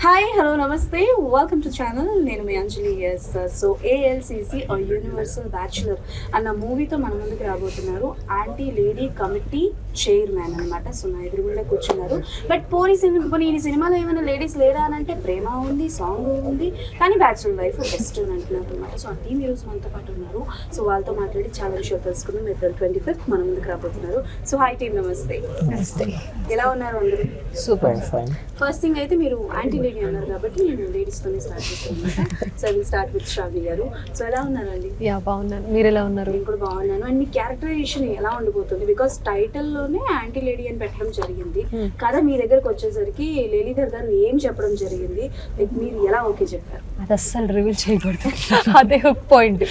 Hi hello నమస్తే welcome to channel. నేను మీ అంజలి. Yes so ALCC universal bachelor అన్న మూవీతో మన ముందుకు రాబోతున్నారు ఆంటీ లేడీ కమిటీ చైర్మన్ అనమాట. సో నా ఎదురుగుండా కూర్చున్నారు. బట్ పోనీ ఈ సినిమాలో ఏమైనా లేడీస్ లేరా అని అంటే ప్రేమ ఉంది, సాంగ్ ఉంది, కానీ బ్యాచులర్ లైఫ్ బెస్ట్ అని అంటున్నారు అనమాట. సో ఆ టీమ్ ఈరోజు మనతో పాటు ఉన్నారు. సో వాళ్ళతో మాట్లాడి చాలా విషయాలు తెలుసుకుందాం. ఏప్రిల్ 25th మన ముందుకు రాబోతున్నారు. సో హాయ్ టీమ్, నమస్తే. నమస్తే. ఎలా ఉన్నారు అందరూ? Super fine. ఫస్ట్ థింగ్ అయితే మీరు యాంటీ లేడీ అన్నారు కాబట్టి నేను లేడీస్తోనే స్టార్ట్ చేస్తాను. So I will start with Sravani గారు. సో ఎలా ఉన్నారండి? యా బాగున్నాను, మీరు ఎలా ఉన్నారు? నేను కూడా బాగున్నాను. అండ్ మీ క్యారెక్టరైజేషన్ ఎలా ఉండిపోతుంది? బికాస్ టైటిల్లోనే యాంటీ లేడీ అని పెట్టడం జరిగింది కదా. మీ దగ్గరకు వచ్చేసరికి లేలీధర్ గారు ఏం చెప్పడం జరిగింది, లైక్ మీరు ఎలా ఓకే చెప్పారు? అది అస్సలు రివీల్ చేయకూడదు, అదే ఒక పాయింట్.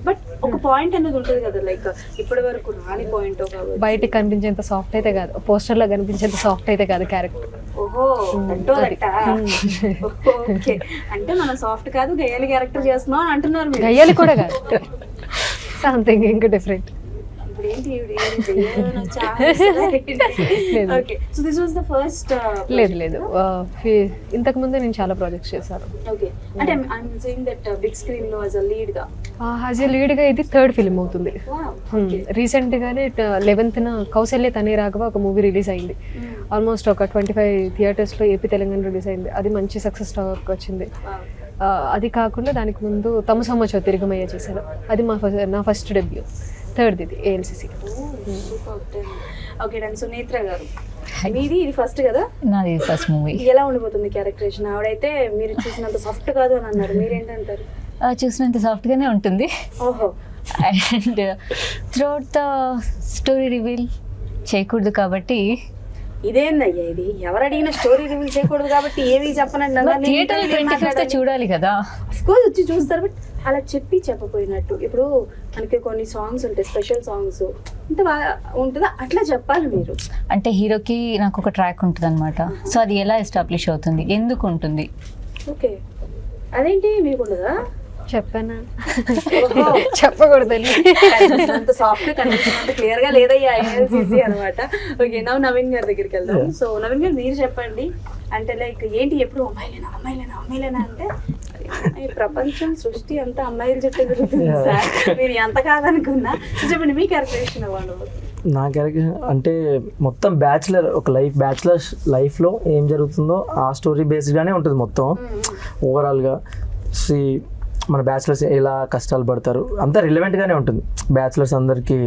బట్ ఒక పాయింట్ అనేది ఉంటుంది కదా, లైక్ ఇప్పటి వరకు రాని పాయింట్. బయటకు కనిపించేంత సాఫ్ట్ అయితే కాదు, పోస్టర్ లో కనిపించేంత సాఫ్ట్ అయితే కాదు క్యారెక్టర్. ఓహో, ఓకే. అంటే మనం సాఫ్ట్ కాదు, గయ్యాలి క్యారెక్టర్ చేస్తున్నాం అని అంటున్నారు మీరు. గయ్యాలి కూడా కాదు, సంథింగ్ ఇంకా డిఫరెంట్. లేదు లేదు, ఇంతకు ముందు నేను చాలా ప్రాజెక్ట్స్ చేశాను. యాజ్ ఎ లీడ్ గా ఇది థర్డ్ ఫిల్మ్ అవుతుంది. రీసెంట్ గానే 11th కౌశల్య తనే రాఘవ ఒక మూవీ రిలీజ్ అయింది. ఆల్మోస్ట్ ఒక 25 థియేటర్స్ లో ఏపీ తెలంగాణ రిలీజ్ అయింది. అది మంచి సక్సెస్ టాక్ వచ్చింది. అది కాకుండా దానికి ముందు తమసమ్మచో తిరుగుమయ్య చేశాను. అది నా ఫస్ట్ డెబ్యూ, థర్డ్ ఇది ALCC. Okay done. So Netra గారు, మీది ఇది ఫస్ట్ కదా? నాది ఫస్ట్ మూవీ. ఎలా ఉండిపోతుంది క్యారెక్టరేషన్? ఆవిడైతే మీరు చూసినంత సాఫ్ట్ కాదు అని అన్నారు, మీరేంటంటారు? చూసినంత సాఫ్ట్గానే ఉంటుంది. ఓహో. And throughout the story reveal చేయకూడదు కాబట్టి. ఇదేందయ్యా ఇది? ఎవరు అడిగిన స్టోరీ రివీల్ చేయకూడదు కాబట్టి ఏవి చెప్పనండి. థియేటర్ 25th చూడాలి కదా. అఫ్కోర్స్ వచ్చి చూస్తారు, బట్ అలా చెప్పపోయినట్టు. ఇప్పుడు మనకి కొన్ని సాంగ్స్ ఉంటాయి, స్పెషల్ సాంగ్స్ ఇంత బాగా ఉంటుందా, అట్లా చెప్పాలి మీరు. అంటే హీరోకి నాకు ఒక ట్రాక్ ఉంటుంది అనమాట. సో అది ఎలా ఎస్టాబ్లిష్ అవుతుంది, ఎందుకు ఉంటుంది? ఓకే, అదేంటి మీకు ఉండదా? చెప్పానా? చెప్పకూడదు. అంత సాఫ్ట్ కనిపిస్తుంది, క్లియర్ గా లేదయ్యా ఏఎల్సిసి అనమాట. ఓకే, నవీన్ గారి దగ్గరికి వెళ్దాం. సో నవీన్ గారు, మీరు చెప్పండి. అంటే లైక్ ఏంటి, ఎప్పుడు అమ్మాయిలేనా అంటే ఈ ప్రపంచం సృష్టి అంతా అమ్మాయిల చుట్టూ తిరుగుతుంది సార్, మీరు ఎంత కాదనుకున్నా. చెప్పండి మీ క్యారెక్టరేషన్ అవ్వండి. నా క్యారెక్టర్ అంటే మొత్తం బ్యాచులర్, ఒక బ్యాచులర్ లైఫ్లో ఏం జరుగుతుందో ఆ స్టోరీ బేస్డ్గానే ఉంటుంది మొత్తం. ఓవరాల్గా మన బ్యాచులర్స్ ఎలా కష్టాలు పడతారు అంతా రిలవెంట్గానే ఉంటుంది. బ్యాచులర్స్ అందరికీ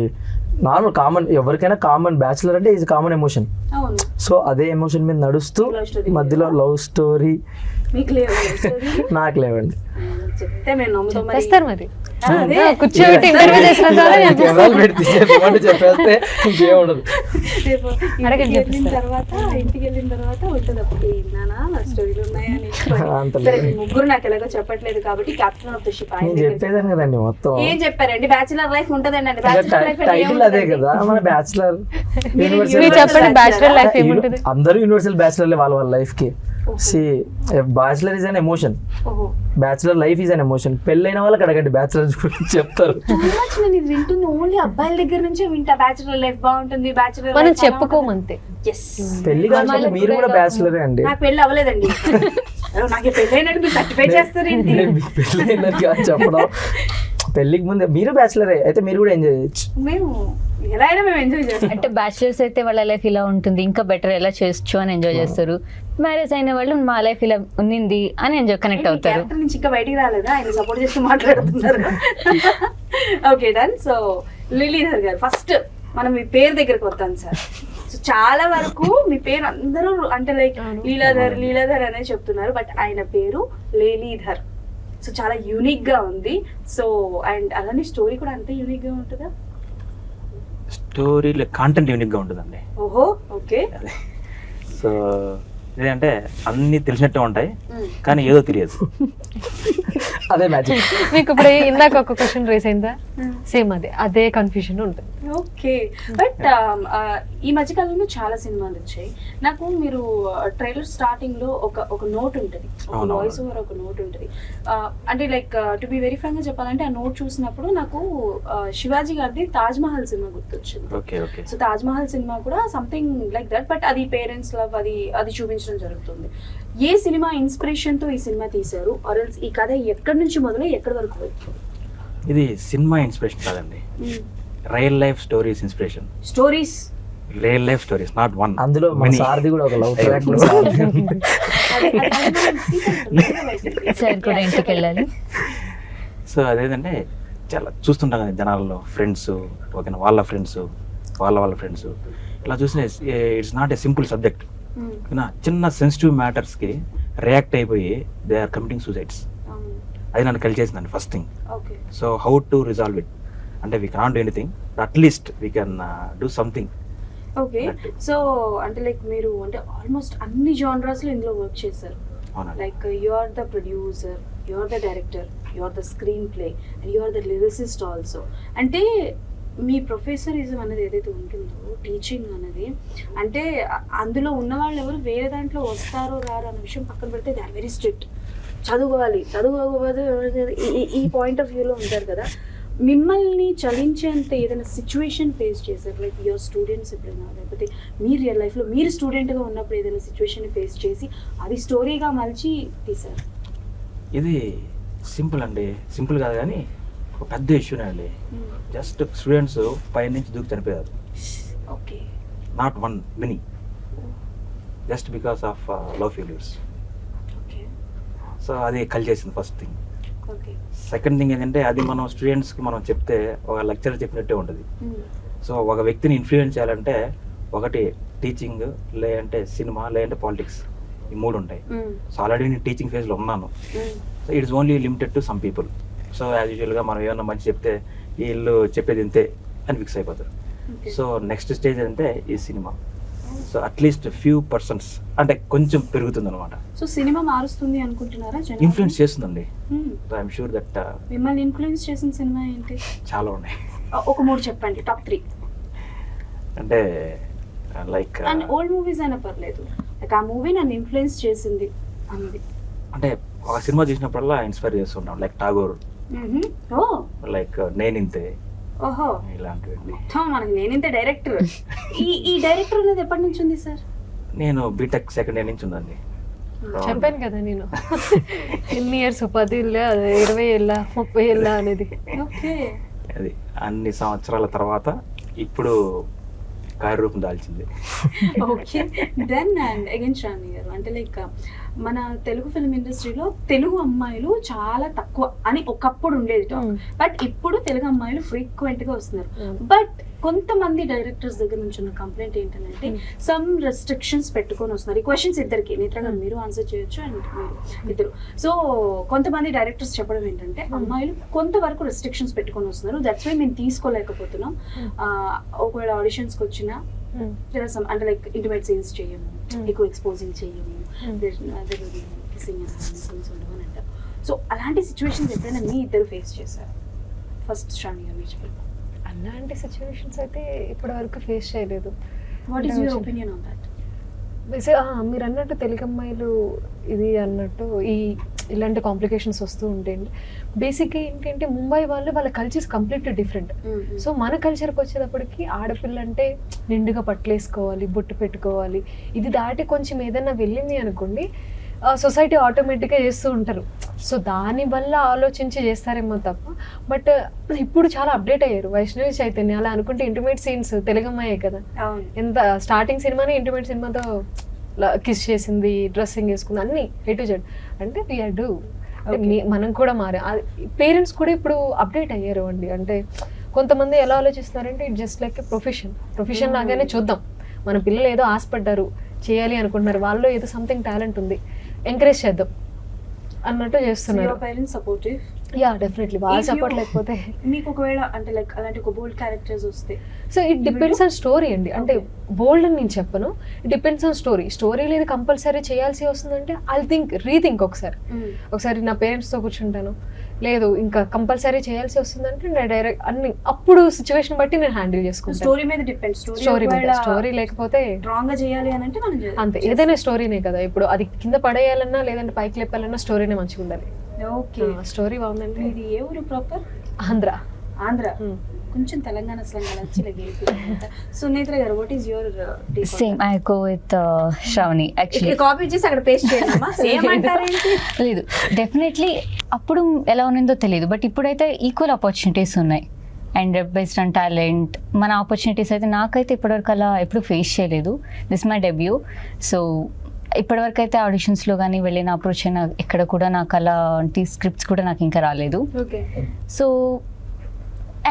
నార్మల్ కామన్, ఎవరికైనా కామన్. బ్యాచులర్ అంటే ఈజ్ కామన్ ఎమోషన్. సో అదే ఎమోషన్ మీద నడుస్తూ మధ్యలో లవ్ స్టోరీ. నాకు లేవండి, చెప్తారు మరి. కూర్చోబెట్టి ఇంటర్వ్యూ చేసిన చెప్పేస్తే ఇంకేముండదు. ఇంటికి వెళ్ళిన తర్వాత ఉంటుంది అప్పుడు స్టోరీలు ఉన్నాయని. ముగ్గురు నాకు ఎలాగో చెప్పట్లేదు కాబట్టి క్యాప్టెన్ ఆఫ్ ద షిప్ చెప్పేదాన్ని కదండి మొత్తం. ఏం చెప్పారండి? బ్యాచులర్ లైఫ్ ఉంటదండి. టైటిల్ అదే కదా మన బ్యాచులర్. చెప్పండి, బ్యాచులర్ లైఫ్ ఏముంటుంది? అందరూ యూనివర్సల్ బ్యాచులర్ వాళ్ళ లైఫ్ కి. Bachelor is an emotion, bachelor life is an emotion. పెళ్ళైన వాళ్ళకి అడగండి, బ్యాచులర్ గురించి చెప్తారు. నేను ఇది వింటుంది ఓన్లీ అబ్బాయిల దగ్గర నుంచే వింటా. బ్యాచులర్ లైఫ్ బాగుంటుంది, బ్యాచులర్ మనం చెప్పుకోమంతే. పెళ్లి కాదు, మీరు కూడా బ్యాచులరే అండి. నాకు పెళ్లి అవ్వలేదండి. నాకు పెళ్లి అయినట్టు మీరు సర్టిఫై చేస్తారేంటి? పెళ్లి అయినట్టు చెప్పడం. పెళ్లికి ముందే మీరు బ్యాచులరే అయితే మీరు కూడా ఎంజాయ్ చేయొచ్చు. మేము ఎలా అయినా మేము ఎంజాయ్ చేస్తాం. అంటే బ్యాచులర్స్ అయితే వాళ్ళ లైఫ్ ఇలా ఉంటుంది, ఇంకా బెటర్ ఎలా చేయొచ్చు అని ఎంజాయ్ చేస్తారు. మ్యారేజ్ అయిన వాళ్ళు మా లైఫ్ ఇలా ఉన్నింది అని ఎంజాయ్ కనెక్ట్ అవుతారు. నుంచి ఇంకా బయటికి రాలేదా, ఆయన సపోర్ట్ చేస్తూ మాట్లాడుతున్నారు. Okay done. సో లీలీధర్ గారు, ఫస్ట్ మనం మీ పేరు దగ్గరకు వద్దాం సార్. సో చాలా వరకు మీ పేరు అందరూ అంటే లైక్ లీలాధర్ అనే చెప్తున్నారు, బట్ ఆయన పేరు లేలీధర్. సో చాలా యూనిక్ గా ఉంది. సో అండ్ అలానే స్టోరీ కూడా అంతే యూనిక్ గా ఉంటుందా? స్టోరీ కాంటెంట్ యూనిక్ గా ఉంటుందండి. ఓహో, ఓకే. సో ఏంటంటే అన్ని తెలిసినట్టే ఉంటాయి కానీ ఏదో తెలియదు. అదే మ్యాజిక్. మీకు ఇప్పుడు ఇందాక ఒక క్వశ్చన్ రేస్ అయిందా, సేమ్ అదే కన్ఫ్యూజన్ ఉంటుంది. ఓకే, బట్ ఈ మధ్యకాలంలో చాలా సినిమాలు వచ్చాయి. నాకు మీరు ట్రైలర్ స్టార్టింగ్ లో ఒక నోట్ ఉంటుంది, ఒక అవునవును. వాయిస్ ఓవర్ ఒక నోట్ ఉంటుంది. అంటే like to be very frank గా చెప్పాలంటే ఆ నోట్ చూసినప్పుడు నాకు శివాజీ గారిది తాజ్ మహల్ సినిమా గుర్తొచ్చింది. Okay okay. So Taj Mahal cinema కూడా సంథింగ్ లైక్ దట్, బట్ అది పేరెంట్స్ లవ్ అది చూపించడం జరుగుతుంది. ఏ సినిమా ఇన్స్పిరేషన్ తో ఈ సినిమా తీశారు, ఆర్ ఎల్స్ ఈ కథ ఎక్కడి నుంచి మొదలై ఎక్కడి వరకు పోయింది? ఇది సినిమా ఇన్స్పిరేషన్ కాదండి, real life stories inspiration. Stories, real life stories, not one. అందులో మన సారథి కూడా ఒక లవ్ ట్రాక్ కూడా సార్ కూడా ఇంటికి వెళ్ళాలి. సో అదేంటంటే చాలా చూస్తుంటాం కదా జనాల్లో, ఫ్రెండ్స్ ఓకేనా, వాళ్ళ ఫ్రెండ్స్ వాళ్ళ ఫ్రెండ్స్ ఇలా చూసిన it's not a simple subject. ఓకేనా, చిన్న సెన్సిటివ్ మ్యాటర్స్కి రియాక్ట్ అయిపోయి దే ఆర్ కమిటింగ్ సూసైడ్స్. అది నన్ను కలిచేసిందండి first thing. Okay, so how to resolve it అంటే we cannot do anything, at least we can do something. Okay. So అంటే లైక్ మీరు అంటే ఆల్మోస్ట్ అన్ని జానరాస్ లో ఇందులో వర్క్ చేశారు. అవునండి. Like you are the producer, you are the director, you are the screen play and you are the lyricist also. అంటే మీ ప్రొఫెసరిజం అనేది ఏదైతే ఉంటుందో, టీచింగ్ అనేది, అంటే అందులో ఉన్న వాళ్ళు ఎవరు వేరే దాంట్లో వస్తారో రారో అన్న విషయం పక్కన పెడితే దే ఆర్ వెరీ స్ట్రిక్ట్. చదువుకోకపోతే ఈ పాయింట్ ఆఫ్ వ్యూలో ఉంటారు కదా. మిమ్మల్ని చలించేంత ఏదైనా సిచ్యువేషన్ ఫేస్ చేశారు, లైక్ యువర్ స్టూడెంట్స్ ఎప్పుడైనా, లేకపోతే మీ రియల్ లైఫ్లో మీరు స్టూడెంట్గా ఉన్నప్పుడు ఏదైనా సిచ్యువేషన్ ఫేస్ చేసి అది స్టోరీగా మలిచి తీశారు? ఇది సింపుల్ అండి, సింపుల్ కాదు కానీ ఒక పెద్ద ఇష్యూనే అండి. జస్ట్ స్టూడెంట్స్ పై నుంచి దూకి చనిపోయారు, okay, not one, many, just because of love failures. Okay, so అది కలిచేసింది first thing. Okay. Second thing ఏంటంటే అది మనం స్టూడెంట్స్కి మనం చెప్తే ఒక లెక్చర్ చెప్పినట్టే ఉంటుంది. సో ఒక వ్యక్తిని ఇన్ఫ్లుయెన్స్ చేయాలంటే ఒకటి టీచింగ్, లేదంటే సినిమా, లేదంటే పాలిటిక్స్, ఈ మూడు ఉంటాయి. సో ఆల్రెడీ నేను టీచింగ్ ఫేజ్లో ఉన్నాను. So it's only limited to some people. So as యూజువల్గా మనం ఏమన్నా మంచి చెప్తే వీళ్ళు చెప్పేది ఇంతే అని ఫిక్స్ అయిపోతారు. సో నెక్స్ట్ స్టేజ్ అంటే ఈ cinema. So at least few persons అంటే కొంచెం పెరుగుతుంది అనమాట. సో సినిమా మారుస్తుంది అనుకుంటున్నారా? ఇన్ఫ్లుయెన్స్ చేస్తుందండి. సో ఐఎమ్ షూర్ దట్ మిమ్మల్ని ఇన్ఫ్లుయెన్స్ చేసిన సినిమా ఏంటి? చాలా ఉన్నాయి. ఒక మూడు చెప్పండి, టాప్ 3. అంటే లైక్ అండ్ ఓల్డ్ మూవీస్ అయినా పర్లేదు, లైక్ ఆ మూవీ నన్ను ఇన్ఫ్లుయెన్స్ చేసింది అన్నది. అంటే ఒక సినిమా చూసినప్పుడల్లా ఇన్స్పైర్ చేస్తుంటాం, లైక్ ఠాగూర్, ఓ, లైక్ నేనింతే, ఓహో, ఇలాంటివి. మొత్తం మనకి నేనింతే డైరెక్టర్. ఈ డైరెక్టర్ అనేది ఎప్పటి నుంచి ఉంది సార్? నేను బీటెక్ సెకండ్ ఇయర్ నుంచి ఉందండి. చెప్పాను కదా నేను ఎన్ని ఇయర్స్, 10 ఏళ్ళ, 20 ఏళ్ళ, 30 ఏళ్ళ అనేది. ఓకే, అది అన్ని సంవత్సరాల తర్వాత ఇప్పుడు కార్యరూపం దాల్చింది. Okay. Then and again Sravani గారు, అంటే లైక్ మన తెలుగు ఫిల్మ్ ఇండస్ట్రీలో తెలుగు అమ్మాయిలు చాలా తక్కువ అని ఒకప్పుడు ఉండేది టాక్, బట్ ఇప్పుడు తెలుగు అమ్మాయిలు ఫ్రీక్వెంట్ గా వస్తున్నారు. బట్ కొంతమంది డైరెక్టర్స్ దగ్గర నుంచి ఉన్న కంప్లైంట్ ఏంటంటే సమ్ రెస్ట్రిక్షన్స్ పెట్టుకొని వస్తున్నారు. ఈ క్వశ్చన్స్ ఇద్దరికి, నేత్ర గారు మీరు ఆన్సర్ చేయొచ్చు అండ్ మీరు ఇద్దరు. సో కొంతమంది డైరెక్టర్స్ చెప్పడం ఏంటంటే అమ్మాయిలు కొంతవరకు రెస్ట్రిక్షన్స్ పెట్టుకొని వస్తున్నారు, దట్స్ వై మేము తీసుకోలేకపోతున్నాం. ఒకవేళ ఆడిషన్స్కి వచ్చినా అంటే లైక్ ఇంటిమేట్ సీన్స్ చేయము, ఎక్కువ ఎక్స్పోజింగ్ చేయము, అంటారు. సో అలాంటి సిచ్యువేషన్స్ ఎప్పుడైనా మీ ఇద్దరు ఫేస్ చేశారు? ఫస్ట్ శ్రావణి గారు మీరు చెప్పండి. అలాంటి సిచ్యువేషన్స్ అయితే ఇప్పటి వరకు ఫేస్ చేయలేదు. What is your opinion on that? మీరు అన్నట్టు తెలుగు అమ్మాయిలు ఇది అన్నట్టు ఇలాంటి కాంప్లికేషన్స్ వస్తూ ఉంటాయండి. బేసిక్గా ఏంటంటే ముంబై వాళ్ళ కల్చర్స్ కంప్లీట్లీ డిఫరెంట్. సో మన కల్చర్కి వచ్చేటప్పటికి ఆడపిల్ల అంటే నిండుగా పట్లేసుకోవాలి, బొట్టు పెట్టుకోవాలి. ఇది దాటి కొంచెం ఏదైనా వెళ్ళింది అనుకోండి, సొసైటీ ఆటోమేటిక్గా చేస్తూ ఉంటారు. సో దానివల్ల ఆలోచించి చేస్తారేమో తప్ప. బట్ ఇప్పుడు చాలా అప్డేట్ అయ్యారు. వైష్ణవి చైతన్య అలా అనుకుంటే ఇంటిమేట్ సీన్స్ తెలుగు అమ్మాయే కదా, ఎంత స్టార్టింగ్ సినిమానే ఇంటిమేట్ సినిమాతో కిస్ చేసింది, డ్రెస్సింగ్ వేసుకుంది, అన్ని A to Z. అంటే వీఆర్ డూ, మనం కూడా పేరెంట్స్ కూడా ఇప్పుడు అప్డేట్ అయ్యారు అండి. అంటే కొంతమంది ఎలా ఆలోచిస్తున్నారంటే ఇట్ జస్ట్ లైక్ ప్రొఫెషన్ లాగానే చూద్దాం, మన పిల్లలు ఏదో ఆశపడ్డారు చేయాలి అనుకుంటున్నారు, వాళ్ళు ఏదో సంథింగ్ టాలెంట్ ఉంది, ఎంకరేజ్ చేద్దాం అన్నట్టు చేస్తున్నారు. యా డెఫినెట్లీ వాళ్ళ If you- సపోర్ట్ లేకపోతే మీకు ఒకవేళ అంటే లైక్ అలాంటి ఒక బోల్డ్ క్యారెక్టర్స్ వస్తే so it depends on story అండి. అంటే బోల్డ్ అని నేను చెప్పను, ఇట్ డిపెండ్స్ ఆన్ స్టోరీ లేదు కంపల్సరీ చేయాల్సి వస్తుందంటే ఐ రీథింక్ ఒకసారి నా పేరెంట్స్తో కూర్చుంటాను, లేదు ఇంకా కంపల్సరీ చేయాల్సి వస్తుందంటే నేను డైరెక్ట్ అన్ని అప్పుడు సిచ్యువేషన్ బట్టి నేను హ్యాండిల్ చేసుకుంటాను. స్టోరీ మీద డిపెండ్. స్టోరీ లేకపోతే స్ట్రాంగ్ గా చేయాలి అని అంటే మనం అంతే, ఏదైనా స్టోరీనే కదా. ఇప్పుడు అది కింద పడేయాలన్నా లేదంటే పైకి లేపాలన్నా స్టోరీనే మంచిగా ఉండాలి. ఓకే. స్టోరీ బాగుందంటే ఇది ఏ ఊరు ప్రాపర్? ఆంధ్ర. కొంచెం తెలంగాణ స్లాంగ్ అలా వచ్చి సో నేత్ర గారు, what is your same I go with Sravani actually. Copy చేసి అక్కడ పేస్ట్ చేయమ్మా. సేమ్ అంటారేంటి? లేదు, డెఫినెట్లీ అప్పుడు ఎలా ఉన్నదో తెలియదు, బట్ ఇప్పుడైతే ఈక్వల్ ఆపర్చునిటీస్ ఉన్నాయి. అండ్ బేస్డ్ ఆన్ టాలెంట్ మన ఆపర్చునిటీస్ అయితే నాకైతే ఇప్పటివరకు అలా ఎప్పుడు ఫేస్ చేయలేదు. This my debut. సో ఇప్పటివరకు అయితే ఆడిషన్స్లో కానీ వెళ్ళిన అప్రోచ్ అయినా ఎక్కడ కూడా నాకు అలాంటి స్క్రిప్ట్స్ కూడా నాకు ఇంకా రాలేదు. ఓకే. సో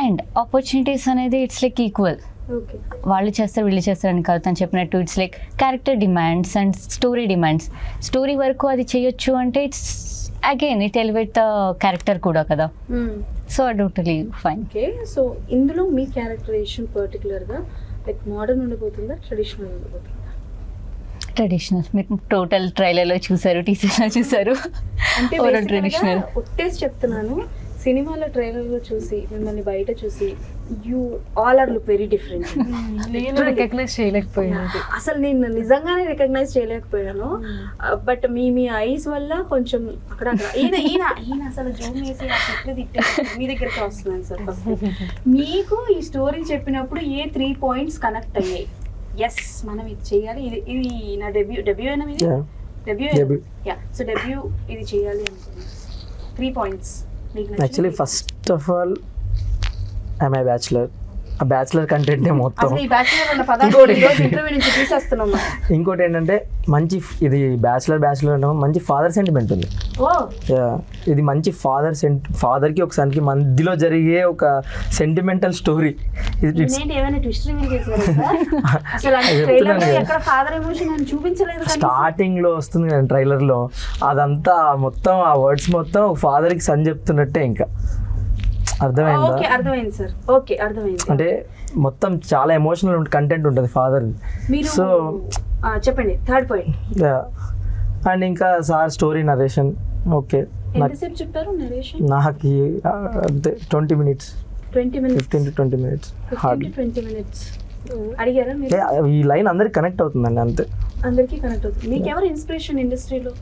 అండ్ ఆపర్చునిటీస్ అనేది ఇట్స్ లైక్ ఈక్వల్. ఓకే. వాళ్ళు చేస్తారు వీళ్ళు చేస్తారని కాదు, తను చెప్పినట్టు it's like character demands and story demands. Story వరకు అది చేయొచ్చు అంటే it's again it elevate the character కూడా కదా. So totally fine. Okay. So ఇందులో మీ క్యారెక్టరైజేషన్ పర్టికులర్ గా లైక్ మోడర్న్ ఉండిపోతుందా, ట్రెడిషనల్ ఉండిపోతుందా? ట్రెడిషనల్. మీరు టోటల్ ట్రైలర్లో చూసారు, టీజర్లో చూసారు. అంటే ట్రెడిషనల్ ఒట్టేసి చెప్తున్నాను, సినిమాలో ట్రైలర్లో చూసి మిమ్మల్ని బయట చూసి you all are look very different. నేను రికగ్నైజ్ చేయలేకపోయాను. అసలు నేను నిజంగానే రికగ్నైజ్ చేయలేకపోయాను. బట్ మీ ఐస్ వల్ల కొంచెం అక్కడ ఈయన అసలు జూమ్ చేసి ఆ చెట్లు తిట్టే మీ దగ్గరికి వస్తున్నాను సార్. ఫస్ట్ మీకు ఈ స్టోరీ చెప్పినప్పుడు ఏ 3 points కనెక్ట్ అయ్యాయి? ఎస్, మనం ఇది చేయాలి, ఇది నా డెబ్యూ అయినా మీది? డెబ్యూ. యా. సో డెబ్యూ ఇది చేయాలి అనుకున్నాను. 3 points. Actually first of all I'm a bachelor. ఆ బ్యాచులర్ కంటెంటే మొత్తం. అసలు ఈ బ్యాచులర్ అన్న పదాన్ని ఈ రోజు ఇంటర్వ్యూ నుంచి తీసేస్తున్నాం. ఇంకోటి ఏంటంటే మంచి ఇది బ్యాచులర్ అంటే మంచి ఫాదర్ సెంటిమెంట్ ఉంది. ఓ, ఇది మంచి ఫాదర్కి ఒక సన్కి మధ్యలో జరిగే ఒక సెంటిమెంటల్ స్టోరీ. ఏంటి ఏమైనా ట్విస్ట్ రివీల్ చేశారా సార్? అసలు అంటే ట్రైలర్ లో ఎక్కడ ఫాదర్ ఎమోషన్ అని చూపించలేదు కదా. స్టార్టింగ్ లో వస్తుంది కదా ట్రైలర్ లో, అదంతా మొత్తం ఆ వర్డ్స్ మొత్తం ఫాదర్కి సన్ చెప్తున్నట్టే. ఇంకా అర్థమైందా? ఓకే, అర్థమైంది సార్. ఓకే, అర్థమైంది. అంటే మొత్తం చాలా ఎమోషనల్ కంటెంట్ ఉంటుంది ఫాదర్. మీరు సో చెప్పండి 3rd point. అండ్ ఇంకా సార్ స్టోరీ నరేషన్. ఓకే, ఎంతసేపు చెప్పారు నరేషన్? నాకు అంతే 20 minutes, 20 minutes, 15 to 20 minutes 15 to 20 minutes. అడిగారా మీరు? ఈ లైన్ అందరికి కనెక్ట్ అవుతుందండి, అంతే. అందరికీ కనెక్ట్ అవుతుంది. మీకు ఎవరు ఇన్స్పిరేషన్ ఇండస్ట్రీలో?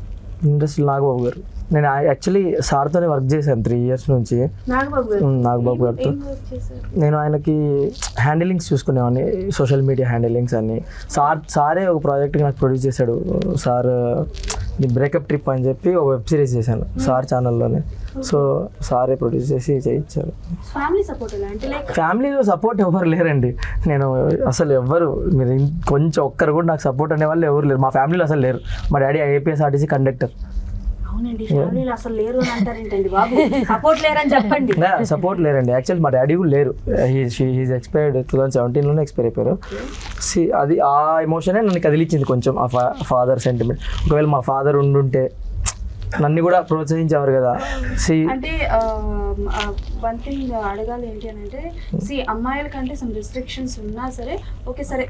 ఇండస్ట్రీ నాగబాబు గారు. నేను యాక్చువల్లీ సార్తోనే వర్క్ చేశాను 3 years నుంచి. నాగబాబు గారితో నేను ఆయనకి హ్యాండిలింగ్స్ చూసుకునేవాడిని, సోషల్ మీడియా హ్యాండిలింగ్స్ అన్ని. సారే ఒక ప్రాజెక్ట్కి నాకు ప్రొడ్యూస్ చేశాడు. సార్ ది బ్రేకప్ ట్రిప్ అని చెప్పి ఒక వెబ్ సిరీస్ చేశాను సార్ ఛానల్లోనే. సో సారే ప్రొడ్యూస్ చేసి చేయించారు. ఫ్యామిలీలో సపోర్ట్ ఎవరు లేరండి. నేను అసలు ఎవరు, మీరు కొంచెం ఒక్కరు కూడా నాకు సపోర్ట్ అనే వాళ్ళు ఎవరు లేరు. మా ఫ్యామిలీలో అసలు లేరు. మా డాడీ APSRTC కండక్టర్. అవునండి, ఫ్యామిలీలో అసలు లేరు అని అంటారేంటండి బాబు? సపోర్ట్ లేరని చెప్పండి. సపోర్ట్ లేరండి. యాక్చువల్లీ మా డాడీ కూడా లేరు. హీస్ ఎక్స్పైర్డ్ 2017లోనే ఎక్స్పైర్ అయిపోయారు. అది ఆ ఎమోషనే నన్ను కదిలిచ్చింది కొంచెం, ఆ ఫాదర్ సెంటిమెంట్. ఒకవేళ మా ఫాదర్ ఉండుంటే నన్ను కూడా ప్రోత్సహించేవారు కదా. అంటే వన్ థింగ్ అడగాలి ఏంటి అని అంటే, అమ్మాయిల కంటే సమ్ రిస్ట్రిక్షన్స్ ఉన్నా సరే ఓకే సరే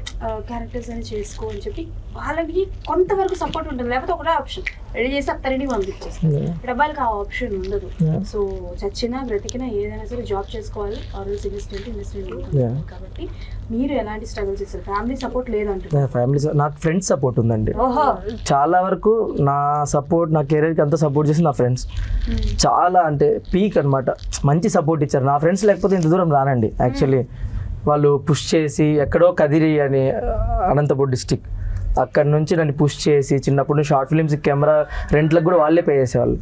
క్యారెక్టర్స్ అని చేసుకో అని చెప్పి వాళ్ళకి కొంతవరకు సపోర్ట్ ఉంటుంది. లేకపోతే ఒకటే ఆప్షన్, రెడీ చేసి అత్తరెడీ పంపించేస్తారు. అబ్బాయిలకి ఆ ఆప్షన్ ఉండదు. సో చచ్చినా బ్రతికినా ఏదైనా సరే జాబ్ చేసుకోవాలి, ఆర్ఎల్స్ ఇండస్ట్రీ కాబట్టి మీరు ఎలాంటి స్ట్రగుల్ చేస్తారు? ఫ్యామిలీ సపోర్ట్ లేదంటే? ఫ్యామిలీ నాకు ఫ్రెండ్స్ సపోర్ట్ ఉందండి. చాలా వరకు నా సపోర్ట్, నా కెరీర్కి అంతా సపోర్ట్ చేసి నా ఫ్రెండ్స్. చాలా అంటే పీక్ అనమాట. మంచి సపోర్ట్ ఇచ్చారు. నా ఫ్రెండ్స్ లేకపోతే ఇంత దూరం రానండి. యాక్చువల్లీ వాళ్ళు పుష్ చేసి, ఎక్కడో కదిరి అని అనంతపూర్ డిస్టిక్, అక్కడ నుంచి నన్ను పుష్ చేసి చిన్నప్పటి నుంచి షార్ట్ ఫిలిమ్స్ కెమెరా రెంట్లకు కూడా వాళ్ళే పే చేసేవాళ్ళు.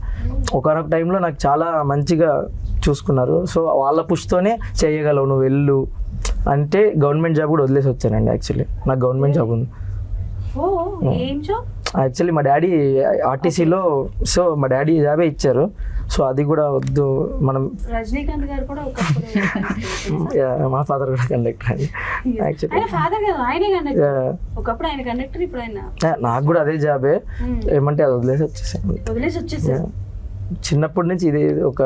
ఒకనొక టైంలో నాకు చాలా మంచిగా చూసుకున్నారు. సో వాళ్ళ పుష్తోనే చేయగలవు నువ్వు వెళ్ళు అంటే గవర్నమెంట్ జాబ్ కూడా వదిలేసి వచ్చానండి. యాక్చువల్లీ నాకు గవర్నమెంట్ జాబ్ ఉంది. యాక్చువల్లీ మా డాడీ ఆర్టీసీలో, సో మా డాడీ జాబే ఇచ్చారు. సో అది కూడా వద్దు, మనం రజనీకాంత్ గారు కూడా మా ఫాదర్ కూడా కండక్టర్ అండి. యాక్చువల్లీ నాకు కూడా అదే జాబే. ఏమంటే అది వదిలేసి వచ్చేసాను. చిన్నప్పటి నుంచి ఇది ఒక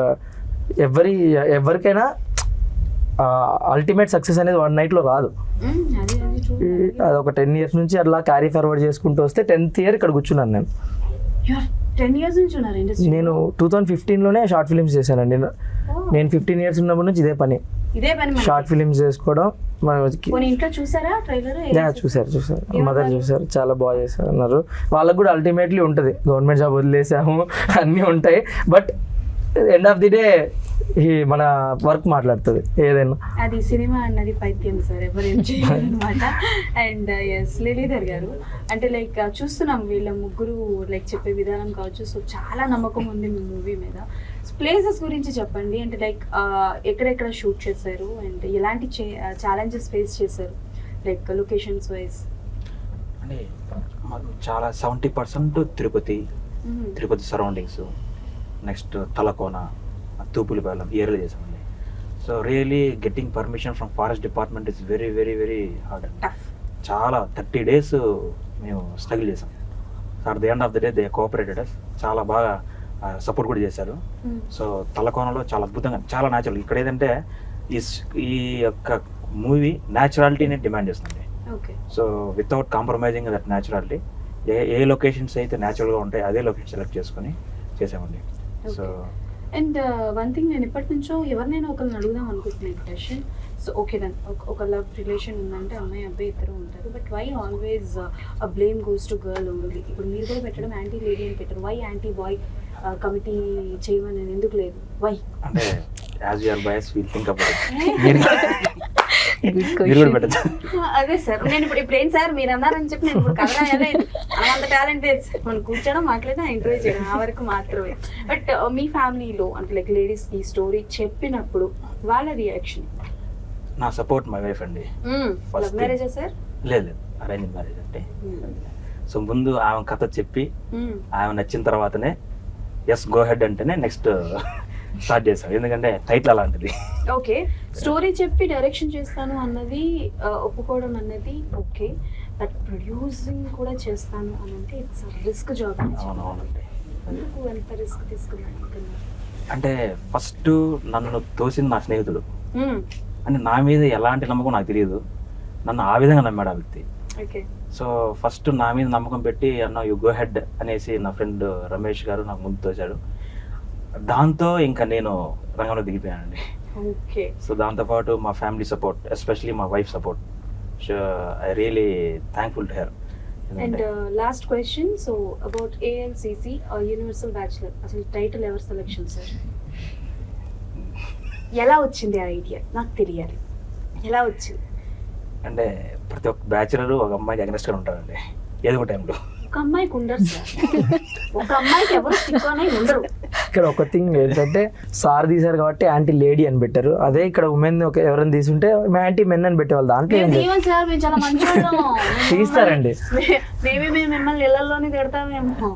ఎవరికైనా అల్టిమేట్ సక్సెస్ అనేది వన్ నైట్లో రాదు. అది true. అది ఒక 10 years నుంచి అట్లా క్యారీ ఫార్వర్డ్ చేసుకుంటూ వస్తే 10th year ఇక్కడ కూర్చున్నాను నేను. You are 10 years నుంచి ఉన్నారు ఇండస్ట్రీ. నేను 2015లోనే షార్ట్ ఫిలిమ్స్ చేశానండి. నేను 15 years ఉన్నప్పటి నుంచి ఇదే పని, షార్ట్ ఫిలిమ్స్ చేసుకోవడం. మన ఇంట్లో చూసారా ట్రైలర్? చూసారు మదర్ చూసారు, చాలా బాగా చేశారు అన్నారు. వాళ్ళకు కూడా అల్టిమేట్లీ ఉంటుంది, గవర్నమెంట్ జాబ్ వదిలేసాము అన్నీ ఉంటాయి, but end of the day మన వర్క్ మాట్లాడుతుంది ఏదైనా. అది సినిమా అన్నది పైత్యం సార్, ఎవరేం చేయాలన్నమాట. అండ్ ఎస్ లీలీధర్ గారు, అంటే లైక్ చూస్తున్నాం వీళ్ళ ముగ్గురు లైక్ చెప్పే విధానం కావచ్చు, సో చాలా నమ్మకం ఉంది మీ మూవీ మీద. ప్లేసెస్ గురించి చెప్పండి, అంటే లైక్ ఎక్కడెక్కడ షూట్ చేశారు అండ్ ఎలాంటి ఛాలెంజెస్ ఫేస్ చేశారు, లైక్ లొకేషన్స్ వైజ్? అంటే మాకు చాలా 70% తిరుపతి సరౌండింగ్స్, నెక్స్ట్ తలకోన, తూపులపాలెం ఏరియాలో చేసామండి. So really getting permission from forest department is very very very hard. చాలా 30 days మేము స్ట్రగుల్ చేసాం. Sir the end of the day they cooperated us, చాలా బాగా సపోర్ట్ కూడా చేశారు. సో తలకోనలో చాలా అద్భుతంగా, చాలా న్యాచురల్. ఇక్కడ ఏదంటే ఈ యొక్క మూవీ న్యాచురాలిటీని డిమాండ్ చేస్తుంది. So without compromising that naturality, A locations అయితే న్యాచురల్గా ఉంటాయి అదే లొకేషన్ సెలెక్ట్ చేసుకొని చేసామండి. సో అండ్ వన్ థింగ్, నేను ఇప్పటి నుంచో ఎవరినైనా ఒకరిని అడుగుదాం అనుకుంటున్నాను క్వశ్చన్. సో ఓకే దెన్, ఒక లవ్ రిలేషన్ ఉందంటే అమ్మాయి అబ్బాయి ఇద్దరు ఉంటారు, but why always blame goes to girl only? ఇప్పుడు మీరు కూడా పెట్టడం యాంటీ లేడీ అని పెట్టారు, వై యాంటీ బాయ్ కమిటీ చేయమని ఎందుకు లేదు? వై అంటే as your boys will think about అదే సార్, నేను ఇప్పుడు ఏంటి సార్ మీరు అన్నారని చెప్పి నేను ఇప్పుడు కథ రాయలేదు, అంత టాలెంట్ లేదు సార్. మనం కూర్చోడం మాట్లాడినా ఇంటర్వ్యూ చేయడం ఆ వరకు మాత్రమే. బట్ మీ ఫ్యామిలీలో అంటే లైక్ లేడీస్ ఈ స్టోరీ చెప్పినప్పుడు వాళ్ళ రియాక్షన్? నా సపోర్ట్ మై వైఫ్ అండి. లవ్ మ్యారేజా సార్? లేదు, అరేంజ్ మ్యారేజ్ అంటే. సో ముందు ఆమె కథ చెప్పి ఆమె నచ్చిన తర్వాతనే ఎస్ గో హెడ్ అంటేనే నెక్స్ట్ స్టార్ట్ చేశాం, ఎందుకంటే టైటిల్ అలాంటిది. ఓకే, స్టోరీ చెప్పి డైరెక్షన్ చేస్తాను అన్నది ఒప్పుకోవడం అన్నది ఓకే, బట్ ప్రొడ్యూసింగ్ కూడా చేస్తాను అని అంటే ఇట్స్ రిస్క్ జాబ్. అవునవునండి. ఎందుకు ఎంత రిస్క్ తీసుకున్నాను అంటే ఫస్ట్ నన్ను తోసింది నా స్నేహితుడు, అంటే నా మీద ఎలాంటి నమ్మకం నాకు తెలియదు, నన్ను ఆ విధంగా నమ్మాడు ఆ వ్యక్తి. సో ఫస్ట్ నా మీద నమ్మకం పెట్టి అన్న యు గో హెడ్ అనేసి నా ఫ్రెండ్ రమేష్ గారు నాకు ముందు తోచాడు. దాంతో ఇంకా నేను రంగంలో దిగిపోయానండి. సో దాంతోపాటు మా ఫ్యామిలీ సపోర్ట్, ఎస్పెషలీ మా wife support, so I really thankful to her. And last question, so about ALCC universal bachelor, అసలు టైటిల్ ఎవరు సెలెక్షన్ సార్? ఎలా వచ్చింది ఆ ఐడియా? నాకు తెలియాలి, ఎలా వచ్చింది? అంటే ప్రతి ఒక్క బ్యాచులర్ ఒక అమ్మాయికి అగ్నెస్ట్గా ఉంటారండి ఏదో ఒక టైంలో. ఒక అమ్మాయికి ఉండరు సార్, ఒక అమ్మాయికి ఎవరు స్టిక్ అని ఉండరు. ఇక్కడ ఒక థింగ్ ఏంటంటే సార్ తీశారు కాబట్టి యాంటీ లేడీ అని పెట్టారు, అదే ఇక్కడ ఉమెన్ ఎవరైనా తీసుంటే యాంటీ మెన్ అని పెట్టేవాళ్ళు. దాంట్లో సార్ మేము చాలా మంచి తీస్తారండి, మేబీ మేము మిమ్మల్ని ఇళ్లలోనే తిడతామేమో,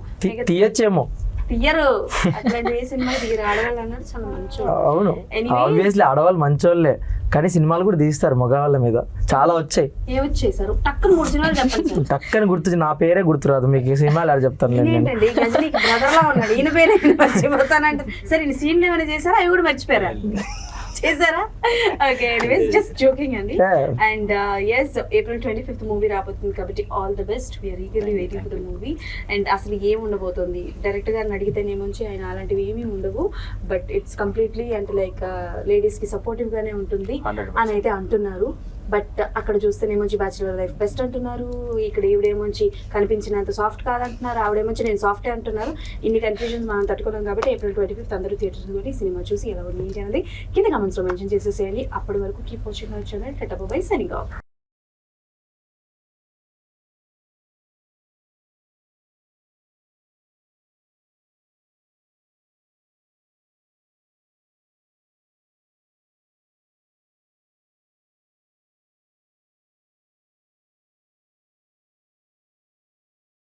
తీయచ్చేమో, తీయరు. అట్లాంటి ఏ సినిమా తీయరు, ఆడవాళ్ళు అన్నారు చాలా మంచి. అవును, ఆబ్వియస్లీ ఆడవాళ్ళు మంచోళ్ళే, కానీ సినిమాలు కూడా తీస్తారు మగవాళ్ళ మీద, చాలా వచ్చాయి. ఏమొచ్చాయి సార్? టక్కన 3 సినిమాలు చెప్పండి. టక్కన గుర్తు, నా పేరే గుర్తురాదు మీకు, ఈ సినిమాలు ఎలా చెప్తాను ఏంటండి? గజనీకి బ్రదర్ లా ఉన్నాడు, ఈయన పేరే మర్చిపోతానంటే సరే, ఈయన సీన్లు ఏమైనా చేశారా? అవి కూడా మర్చిపోయారా? చేశారా? ఓకే, ఎనీవేస్ జస్ట్ జోకింగ్ అండి. And yes, April 25th movie రాబోతుంది కాబట్టి all the best. We are eagerly waiting for the movie. And అసలు ఏం ఉండబోతుంది డైరెక్టర్ గారిని అడిగితేనేమోంచి ఆయన అలాంటివి ఏమీ ఉండవు, బట్ ఇట్స్ కంప్లీట్లీ అంటే లైక్ లేడీస్ కి సపోర్టివ్ గానే ఉంటుంది అని అయితే అంటున్నారు. బట్ అక్కడ చూస్తేనేమోంచి బ్యాచులర్ లైఫ్ బెస్ట్ అంటున్నారు, ఇక్కడ ఈవిడేమోంచి కనిపించినంత సాఫ్ట్ కాదంటున్నారు, ఆవిడేమోంచి నేను సాఫ్టే అంటున్నారు. ఇన్ని కన్ఫ్యూజన్స్ మనం తట్టుకున్నాం కాబట్టి April 25th అందరూ థియేటర్స్ తోటి సినిమా చూసి ఎలా ఉంది అనేది కింద కమెంట్స్ లో మెన్షన్ చేసేసేయండి. అప్పటి వరకు keep watching our channel. By by, signing off.